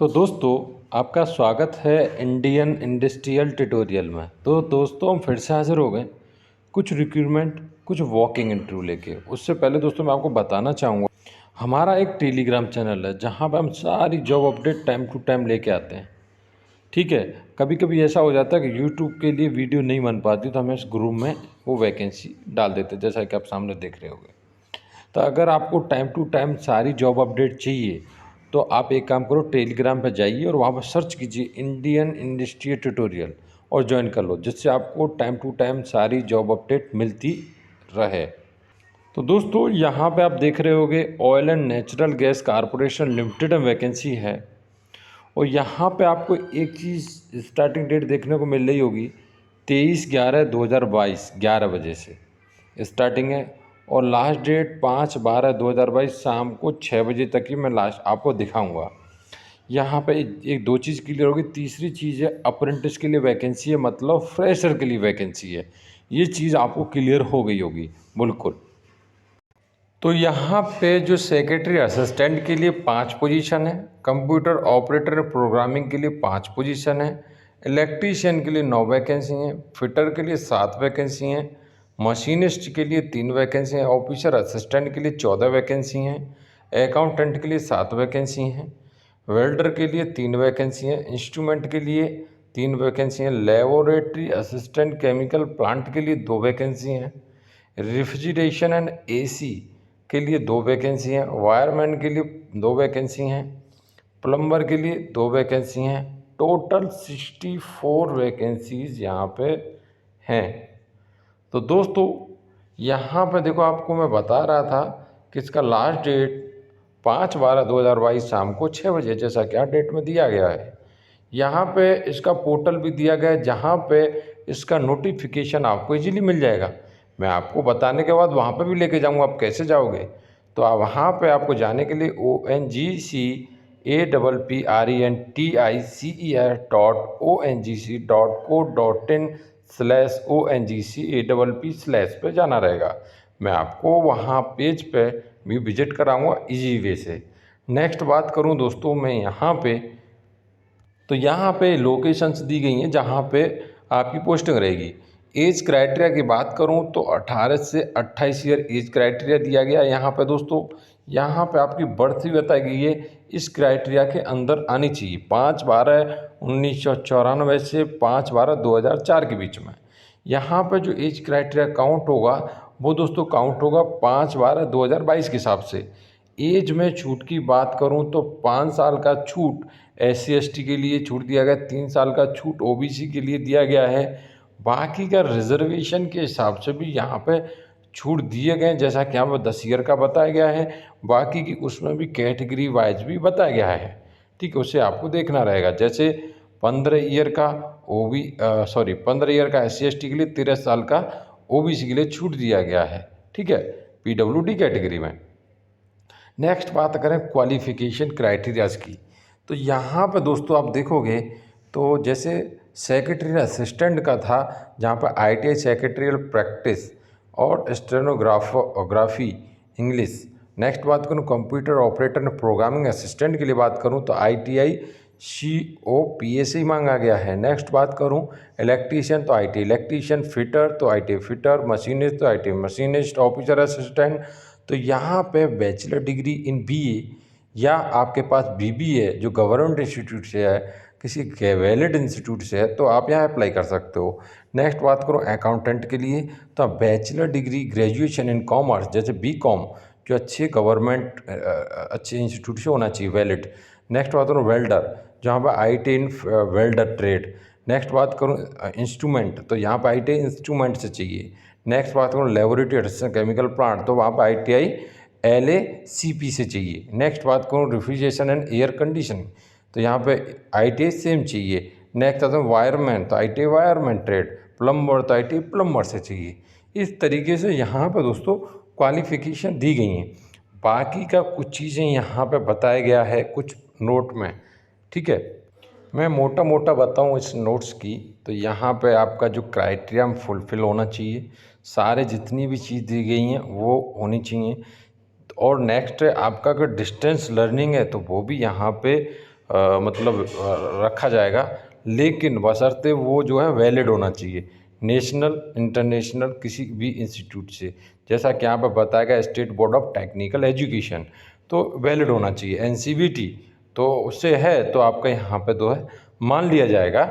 तो दोस्तों, आपका स्वागत है इंडियन इंडस्ट्रियल ट्यूटोरियल में। तो दोस्तों, हम फिर से हाजिर हो गए कुछ रिक्रूटमेंट, कुछ वॉकिंग इंटरव्यू लेके। उससे पहले दोस्तों मैं आपको बताना चाहूँगा, हमारा एक टेलीग्राम चैनल है जहाँ पर हम सारी job update time to time लेके आते हैं। ठीक है, कभी कभी ऐसा हो जाता है कि यूट्यूब के लिए वीडियो नहीं बन पाती, तो हम इस ग्रुप में वो वैकेंसी डाल देते हैं, जैसा कि आप सामने देख रहे होंगे। तो अगर आपको टाइम टू टाइम सारी जॉब अपडेट चाहिए तो आप एक काम करो, टेलीग्राम पर जाइए और वहाँ पर सर्च कीजिए इंडियन इंडस्ट्रियल ट्यूटोरियल और ज्वाइन कर लो, जिससे आपको टाइम टू टाइम सारी जॉब अपडेट मिलती रहे। तो दोस्तों, यहाँ पे आप देख रहे होंगे oil and natural gas corporation limited में वैकेंसी है। और यहाँ पे आपको एक चीज़ स्टार्टिंग डेट देखने को मिल रही होगी, 23/11/2022 11 बजे से स्टार्टिंग है। और लास्ट डेट 5/12/2022 शाम को 6 बजे तक ही मैं लास्ट आपको दिखाऊंगा। यहाँ पे एक दो चीज़ क्लियर होगी। तीसरी चीज़ है, अप्रेंटिस के लिए वैकेंसी है, मतलब फ्रेशर के लिए वैकेंसी है। ये चीज़ आपको क्लियर हो गई होगी बिल्कुल। तो यहाँ पे जो सेक्रेटरी असिस्टेंट के लिए 5 पोजीशन है, कंप्यूटर ऑपरेटर प्रोग्रामिंग के लिए 5 पोजीशन है, इलेक्ट्रीशियन के लिए 9 वैकेंसी हैं, फिटर के लिए 7 वैकेंसी हैं, मशीनिस्ट के लिए 3 वैकेंसी हैं, ऑफिसर असिस्टेंट के लिए 14 वैकेंसी हैं, अकाउंटेंट के लिए 7 वैकेंसी हैं, वेल्डर के लिए 3 वैकेंसी हैं, इंस्ट्रूमेंट के लिए 3 वैकेंसी हैं, लेबोरेटरी असिस्टेंट केमिकल प्लांट के लिए 2 वैकेंसी हैं, रेफ्रिजरेशन एंड एसी के लिए 2 वैकेंसी हैं, वायरमैन के लिए 2 वैकेंसी हैं, प्लम्बर के लिए 2 वैकेंसी हैं। टोटल 64 वैकेंसीज यहाँ पे हैं। तो दोस्तों, यहाँ पे देखो, आपको मैं बता रहा था कि इसका लास्ट डेट 5/12/2022 शाम को 6 बजे, जैसा क्या डेट में दिया गया है। यहाँ पे इसका पोर्टल भी दिया गया है, जहाँ पे इसका नोटिफिकेशन आपको इजीली मिल जाएगा। मैं आपको बताने के बाद वहाँ पे भी लेके जाऊँगा, आप कैसे जाओगे। तो आप वहाँ पे आपको जाने के लिए ONGCAPPRENTICR.ONGC.co.in/ONGCAPP/ पे जाना रहेगा। मैं आपको वहाँ पेज पे भी विजिट कराऊँगा इजी वे से। नेक्स्ट बात करूँ दोस्तों मैं यहाँ पे, तो यहाँ पे लोकेशंस दी गई हैं जहाँ पे आपकी पोस्टिंग रहेगी। एज क्राइटेरिया की बात करूँ तो 18 से 28 ईयर एज क्राइटेरिया दिया गया है यहाँ पे दोस्तों। यहाँ पे आपकी बर्थ भी बताई गई है, इस क्राइटेरिया के अंदर आनी चाहिए। 5/12/1994 से 5/12/2004 के बीच में। यहाँ पे जो एज क्राइटेरिया काउंट होगा वो दोस्तों काउंट होगा 5/12/2022 के हिसाब से। एज में छूट की बात करूं तो 5 साल का छूट SC/ST के लिए छूट दिया गया, 3 साल का छूट OBC के लिए दिया गया है। बाकी का रिजर्वेशन के हिसाब से भी यहाँ पे छूट दिए गए हैं, जैसा कि यहाँ पर 10 ईयर का बताया गया है। बाकी की उसमें भी कैटेगरी वाइज भी बताया गया है। ठीक है, उसे आपको देखना रहेगा। जैसे 15 ईयर का 15 ईयर का SC/ST के लिए, 13 साल का OBC के लिए छूट दिया गया है। ठीक है, PWD कैटेगरी में। नेक्स्ट बात करें क्वालिफिकेशन क्राइटेरियाज की, तो यहाँ पर दोस्तों आप देखोगे तो जैसे सेक्रेटरी असिस्टेंट का था, जहाँ पर ITI सेक्रेटरियल प्रैक्टिस और स्टेनोग्राफी इंग्लिश। नेक्स्ट बात करूँ कंप्यूटर ऑपरेटर प्रोग्रामिंग असिस्टेंट के लिए बात करूँ तो ITI COPSE मांगा गया है। नेक्स्ट बात करूँ इलेक्ट्रीशियन तो ITI इलेक्ट्रीशियन, फिटर तो ITI फिटर, मशीनिस्ट तो ITI मशीनिस्ट, ऑफिसर असिस्टेंट। तो यहाँ पे बैचलर डिग्री इन BA या आपके पास BBA जो गवर्नमेंट इंस्टीट्यूट से है, किसी वैलिड इंस्टीट्यूट से है, तो आप यहाँ अप्लाई कर सकते हो। नेक्स्ट बात करो अकाउंटेंट के लिए, तो bachelor degree graduation in commerce जैसे BCom जो अच्छे गवर्नमेंट अच्छे इंस्टीट्यूट से होना चाहिए, वैलिड। नेक्स्ट बात करूँ वेल्डर, जहाँ पर ITI इन वेल्डर ट्रेड। नेक्स्ट बात करूँ इंस्ट्रूमेंट, तो यहाँ पर ITI इंस्ट्रूमेंट से चाहिए। नेक्स्ट बात करूँ लेबोरेटरी असिस्टेंट केमिकल प्लांट, तो वहाँ पर ITI LACP से चाहिए। नेक्स्ट बात करूँ रेफ्रिजरेशन एंड एयर कंडीशनिंग, तो यहाँ पे ITI सेम चाहिए। नेक्स्ट आता है वायरमैन, तो ITI वायरमैन ट्रेड, प्लम्बर तो ITI प्लम्बर से चाहिए। इस तरीके से यहाँ पर दोस्तों क्वालिफिकेशन दी गई हैं। बाकी का कुछ चीज़ें यहाँ पे बताया गया है कुछ नोट में। ठीक है, मैं मोटा मोटा बताऊँ इस नोट्स की, तो यहाँ पे आपका जो क्राइटेरिया फुलफ़िल होना चाहिए, सारे जितनी भी चीज़ दी गई हैं वो होनी चाहिए। और नेक्स्ट है आपका अगर डिस्टेंस लर्निंग है तो वो भी यहाँ पे मतलब रखा जाएगा, लेकिन बशर्ते वो जो है वैलिड होना चाहिए नेशनल इंटरनेशनल किसी भी इंस्टीट्यूट से। जैसा कि यहाँ पर बताया गया state board of technical education, तो वैलिड होना चाहिए। एनसीवीटी तो उससे है तो आपका यहाँ पे तो है मान लिया जाएगा,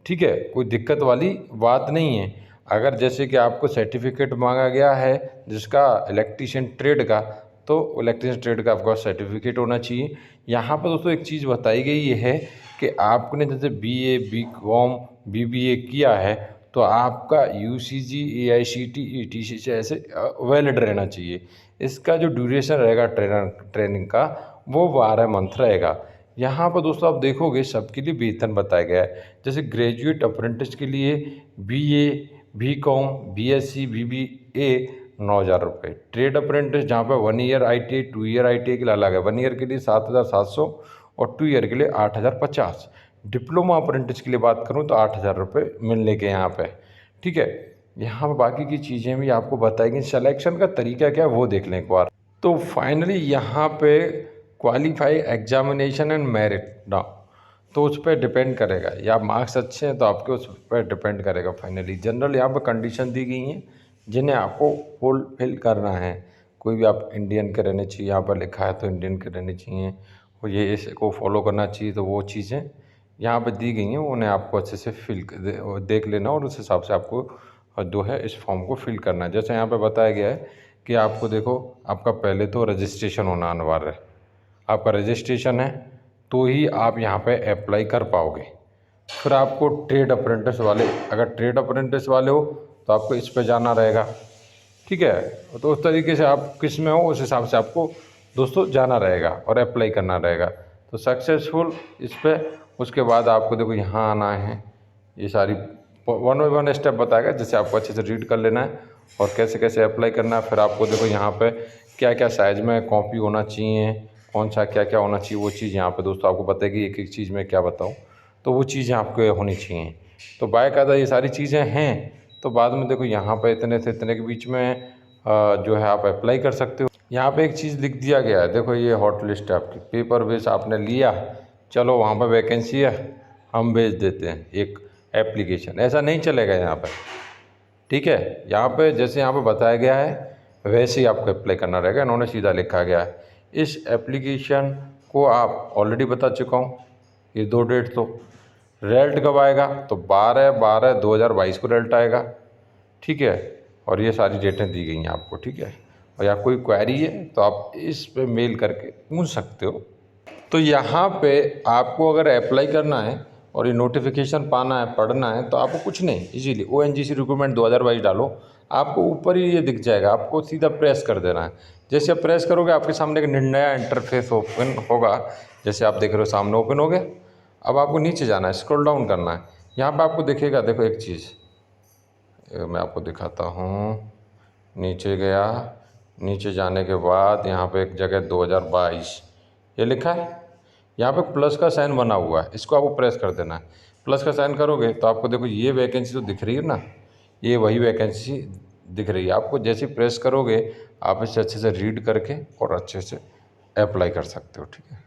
ठीक है, कोई दिक्कत वाली बात नहीं है। अगर जैसे कि आपको सर्टिफिकेट मांगा गया है जिसका इलेक्ट्रीशियन ट्रेड का, तो इलेक्ट्रीशियन ट्रेड का आपका सर्टिफिकेट होना चाहिए। यहाँ पर दोस्तों एक चीज़ बताई गई है कि आपने जैसे बीए, बीकॉम, बीबीए किया है तो आपका यूसीजी, एआईसीटी, ईटीसी से ऐसे वैलिड रहना चाहिए। इसका जो ड्यूरेशन रहेगा ट्रेनिंग का वो 12 मंथ रहेगा। यहाँ पर दोस्तों आप देखोगे सबके लिए वेतन बताया गया है। जैसे ग्रेजुएट अप्रेंटिस के लिए बीए, बीकॉम, बीएससी, बीबीए 9,000 रुपये। ट्रेड अप्रेंटिस जहाँ पर 1 ईयर आईटीआई, 2 ईयर आईटीआई के लिए अलग है, 1 ईयर के लिए 7,700 और 2 ईयर के लिए 8,050। डिप्लोमा अप्रेंटिस के लिए बात करूँ तो 8,000 रुपये मिलने के यहाँ पे, ठीक है। यहाँ पर बाकी की चीज़ें भी आपको बताएंगे, सिलेक्शन का तरीका क्या है वो देख लें एक बार। तो फाइनली यहाँ पे क्वालिफाई एग्जामिनेशन एंड मेरिट ना, तो उस पर डिपेंड करेगा, या मार्क्स अच्छे हैं तो आपके उस पर डिपेंड करेगा। फाइनली जनरल यहाँ पर कंडीशन दी गई हैं जिन्हें आपको फुलफिल करना है। कोई भी आप इंडियन के रहने चाहिए, यहाँ पर लिखा है तो इंडियन के रहने चाहिए, और ये इसको फॉलो करना चाहिए, तो वो चीज़ें यहाँ पे दी गई हैं उन्हें आपको अच्छे से देख लेना और उस हिसाब से आपको जो है इस फॉर्म को फिल करना है। जैसे यहाँ पे बताया गया है कि आपको देखो, आपका पहले तो रजिस्ट्रेशन होना अनिवार्य है। आपका रजिस्ट्रेशन है तो ही आप यहाँ पे अप्लाई कर पाओगे। फिर आपको ट्रेड अप्रेंटिस वाले, अगर ट्रेड अप्रेंटिस वाले हो तो आपको इस पे जाना रहेगा, ठीक है। तो उस तरीके से आप किस में हो उस हिसाब से आपको दोस्तों जाना रहेगा और अप्लाई करना रहेगा। तो सक्सेसफुल इस पर, उसके बाद आपको देखो यहाँ आना है, ये सारी 1 बाय 1 स्टेप बताएगा जिससे आपको अच्छे से रीड कर लेना है और कैसे कैसे अप्लाई करना है। फिर आपको देखो यहाँ पे क्या क्या साइज़ में कॉपी होना चाहिए, कौन सा क्या क्या होना चाहिए, वो चीज़ यहाँ पे दोस्तों आपको बताएगी। एक एक चीज़ में क्या बताऊँ, तो वो चीज़ें आपको होनी चाहिए। तो बाकायदा ये सारी चीज़ें हैं, तो बाद में देखो यहाँ पे इतने से इतने के बीच में जो है आप अप्लाई कर सकते हो। यहाँ पे एक चीज़ लिख दिया गया है, देखो ये हॉट लिस्ट है आपकी, पेपर बेस आपने लिया, चलो वहाँ पर वैकेंसी है हम भेज देते हैं एक एप्लीकेशन, ऐसा नहीं चलेगा यहाँ पर, ठीक है। यहाँ पे जैसे यहाँ पे बताया गया है वैसे ही आपको अप्लाई करना रहेगा, इन्होंने सीधा लिखा गया है। इस एप्लीकेशन को आप ऑलरेडी बता चुका हूँ, ये 2 डेट तो रिजल्ट कब आएगा, तो 12/12/2022 को रिजल्ट आएगा, ठीक है। और ये सारी डेटें दी गई हैं आपको, ठीक है। और या कोई क्वेरी है तो आप इस पे मेल करके पूछ सकते हो। तो यहाँ पे आपको अगर अप्लाई करना है और ये नोटिफिकेशन पाना है, पढ़ना है, तो आपको कुछ नहीं, इजीली ONGC रिक्रूटमेंट 2022 डालो, आपको ऊपर ही ये दिख जाएगा, आपको सीधा प्रेस कर देना है। जैसे आप प्रेस करोगे आपके सामने एक नया इंटरफेस ओपन होगा, जैसे आप देख रहे हो सामने ओपन हो गया। अब आपको नीचे जाना है, स्क्रॉल डाउन करना है, यहाँ पर आपको दिखेगा, देखो एक चीज़ मैं आपको दिखाता हूँ। नीचे गया, नीचे जाने के बाद यहाँ पे एक जगह 2022 ये लिखा है, यहाँ पे प्लस का साइन बना हुआ है, इसको आपको प्रेस कर देना है। प्लस का साइन करोगे तो आपको देखो ये वैकेंसी तो दिख रही है ना, ये वही वैकेंसी दिख रही है आपको। जैसे ही प्रेस करोगे आप इसे अच्छे से रीड करके और अच्छे से अप्लाई कर सकते हो, ठीक है।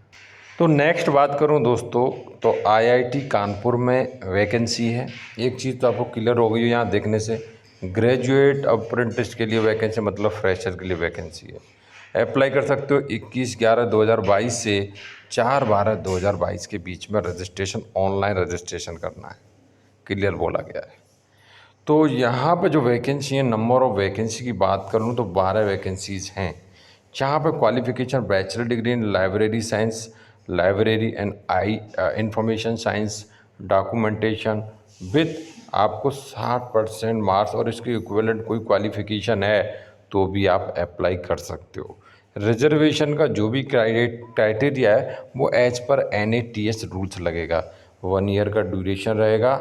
तो नेक्स्ट बात करूं दोस्तों, तो IIT कानपुर में वैकेंसी है। एक चीज़ तो आपको क्लियर हो गई है यहाँ देखने से, ग्रेजुएट अप्रेंटिस के लिए वैकेंसी, मतलब फ्रेशर के लिए वैकेंसी है। अप्लाई कर सकते हो 21/11/2022 से 4/12/2022 के बीच में। रजिस्ट्रेशन ऑनलाइन रजिस्ट्रेशन करना है, क्लियर बोला गया है। तो यहाँ पे जो वैकेंसी है, नंबर ऑफ वैकेंसी की बात कर लूँ तो 12 वैकेंसीज़ हैं, जहाँ पे qualification bachelor degree in library science, library and information science, documentation with आपको 60% मार्क्स और इसके इक्विवेलेंट कोई क्वालिफिकेशन है तो भी आप अप्लाई कर सकते हो। रिजर्वेशन का जो भी क्राइटेरिया है वो एज पर NATS रूल्स लगेगा। 1 ईयर का ड्यूरेशन रहेगा।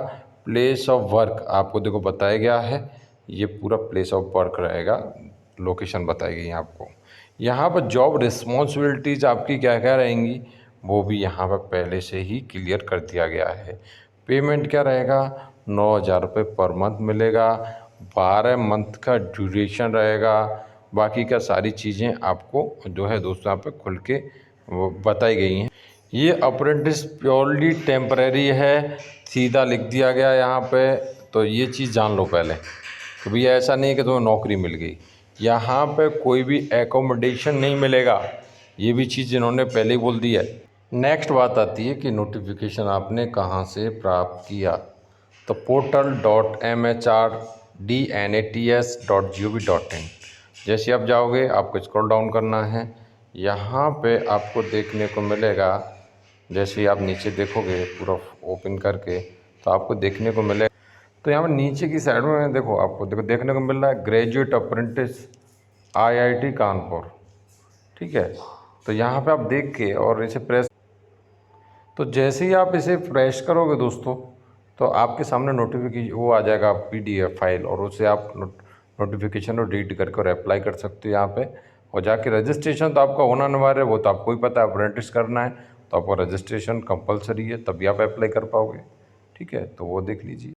प्लेस ऑफ वर्क आपको देखो बताया गया है, ये पूरा प्लेस ऑफ वर्क रहेगा, लोकेशन बताई गई है आपको। यहाँ पर जॉब रिस्पॉन्सिबिलिटीज़ आपकी क्या क्या रहेंगी वो भी यहाँ पर पहले से ही क्लियर कर दिया गया है। पेमेंट क्या रहेगा, 9,000 रुपये पर मंथ मिलेगा, 12 मंथ का ड्यूरेशन रहेगा। बाकी का सारी चीज़ें आपको जो है दोस्तों यहाँ पे खुल के वो बताई गई हैं। ये अप्रेंटिस प्योरली टेम्परेरी है, सीधा लिख दिया गया यहाँ पे। तो ये चीज़ जान लो पहले कि भैया ऐसा नहीं है कि तुम्हें नौकरी मिल गई, यहाँ पे कोई भी एकोमोडेशन नहीं मिलेगा। ये भी चीज़ इन्होंने पहले ही बोल दी है। नेक्स्ट बात आती है कि नोटिफिकेशन आपने कहाँ से प्राप्त किया। तो portal.mhrDNATS.gov.in जैसे आप जाओगे आपको स्क्रॉल डाउन करना है, यहाँ पे आपको देखने को मिलेगा। जैसे ही आप नीचे देखोगे पूरा ओपन करके तो आपको देखने को मिलेगा। तो यहाँ पर नीचे की साइड में देखो, आपको देखने को मिल रहा है ग्रेजुएट अप्रेंटिस IIT कानपुर। ठीक है, तो यहाँ पे आप देख के और इसे प्रेस, तो जैसे ही आप इसे फ्रेश करोगे दोस्तों, तो आपके सामने नोटिफिकेशन वो आ जाएगा PDF फाइल, और उसे आप नोटिफिकेशन को रीड करके और अप्लाई कर सकते हो यहाँ पे। और जाके रजिस्ट्रेशन तो आपका होना अनिवार्य है, वो तो आपको ही पता है। अप्रेंटिस करना है तो आपको रजिस्ट्रेशन कंपलसरी है, तभी आप अप्लाई कर पाओगे। ठीक है, तो वो देख लीजिए।